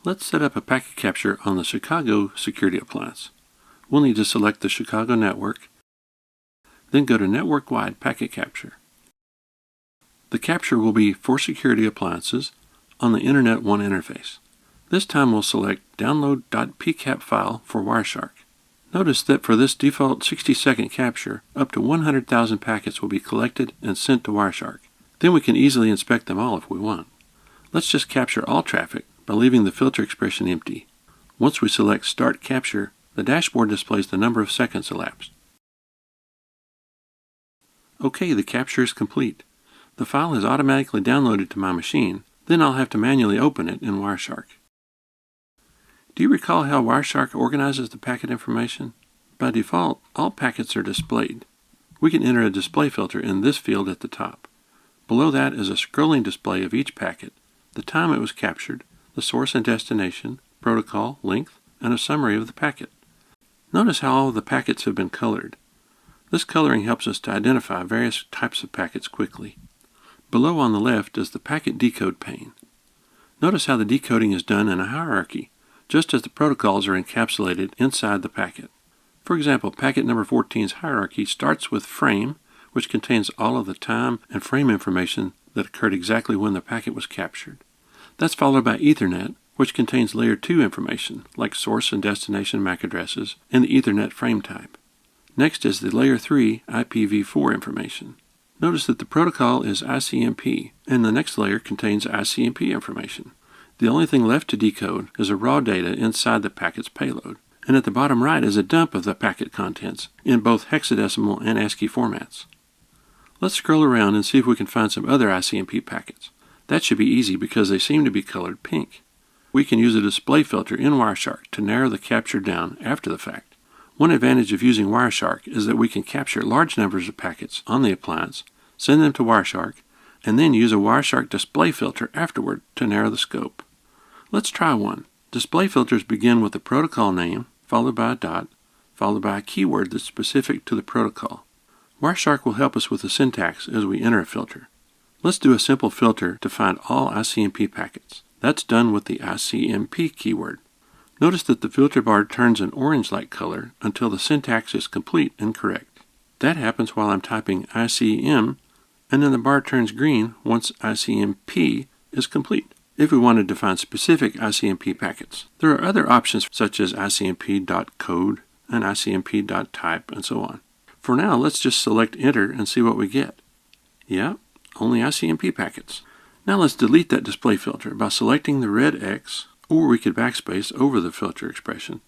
Let's set up a packet capture on the Chicago security appliance. We'll need to select the Chicago network, then go to Network-Wide Packet Capture. The capture will be for security appliances on the Internet 1 interface. This time we'll select Download.pcap file for Wireshark. Notice that for this default 60-second capture, up to 100,000 packets will be collected and sent to Wireshark. Then we can easily inspect them all if we want. Let's just capture all traffic by leaving the filter expression empty. Once we select Start Capture, the dashboard displays the number of seconds elapsed. Okay, the capture is complete. The file is automatically downloaded to my machine, then I'll have to manually open it in Wireshark. Do you recall how Wireshark organizes the packet information? By default, all packets are displayed. We can enter a display filter in this field at the top. Below that is a scrolling display of each packet, the time it was captured, the source and destination, protocol, length, and a summary of the packet. Notice how all of the packets have been colored. This coloring helps us to identify various types of packets quickly. Below on the left is the packet decode pane. Notice how the decoding is done in a hierarchy, just as the protocols are encapsulated inside the packet. For example, packet number 14's hierarchy starts with frame, which contains all of the time and frame information that occurred exactly when the packet was captured. That's followed by Ethernet, which contains layer 2 information, like source and destination MAC addresses and the Ethernet frame type. Next is the layer 3 IPv4 information. Notice that the protocol is ICMP, and the next layer contains ICMP information. The only thing left to decode is a raw data inside the packet's payload, and at the bottom right is a dump of the packet contents in both hexadecimal and ASCII formats. Let's scroll around and see if we can find some other ICMP packets. That should be easy because they seem to be colored pink. We can use a display filter in Wireshark to narrow the capture down after the fact. One advantage of using Wireshark is that we can capture large numbers of packets on the appliance, send them to Wireshark, and then use a Wireshark display filter afterward to narrow the scope. Let's try one. Display filters begin with the protocol name, followed by a dot, followed by a keyword that's specific to the protocol. Wireshark will help us with the syntax as we enter a filter. Let's do a simple filter to find all ICMP packets. That's done with the ICMP keyword. Notice that the filter bar turns an orange-like color until the syntax is complete and correct. That happens while I'm typing ICM, and then the bar turns green once ICMP is complete. If we wanted to find specific ICMP packets, there are other options such as ICMP.code and ICMP.type and so on. For now, let's just select Enter and see what we get. Yeah, only ICMP packets. Now let's delete that display filter by selecting the red X, or we could backspace over the filter expression.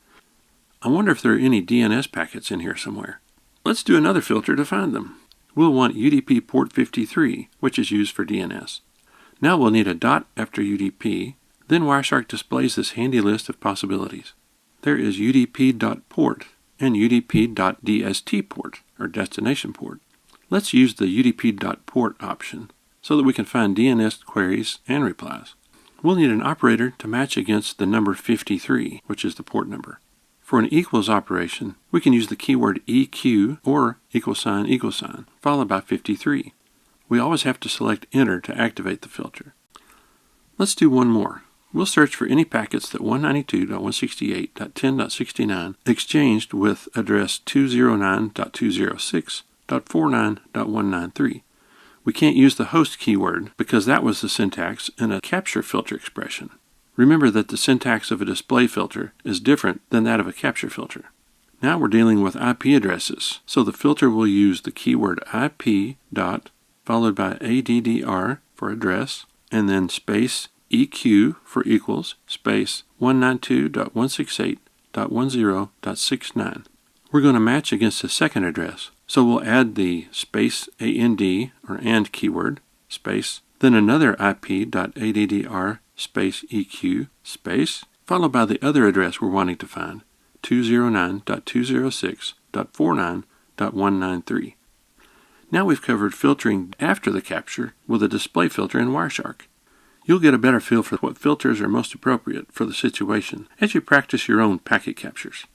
I wonder if there are any DNS packets in here somewhere. Let's do another filter to find them. We'll want UDP port 53, which is used for DNS. Now we'll need a dot after UDP, then Wireshark displays this handy list of possibilities. There is UDP.port and UDP.dst-port, or destination port. Let's use the UDP.port option so that we can find DNS queries and replies. We'll need an operator to match against the number 53, which is the port number. For an equals operation, we can use the keyword EQ or ==, followed by 53. We always have to select Enter to activate the filter. Let's do one more. We'll search for any packets that 192.168.10.69 exchanged with address 209.206.49.193. We can't use the host keyword because that was the syntax in a capture filter expression. Remember that the syntax of a display filter is different than that of a capture filter. Now we're dealing with IP addresses, so the filter will use the keyword IP dot followed by ADDR for address, and then space EQ for equals, space 192.168.10.69. We're going to match against the second address, so we'll add the space AND or AND keyword, space, then another IP.ADDR space EQ space, followed by the other address we're wanting to find, 209.206.49.193. Now we've covered filtering after the capture with a display filter in Wireshark. You'll get a better feel for what filters are most appropriate for the situation as you practice your own packet captures.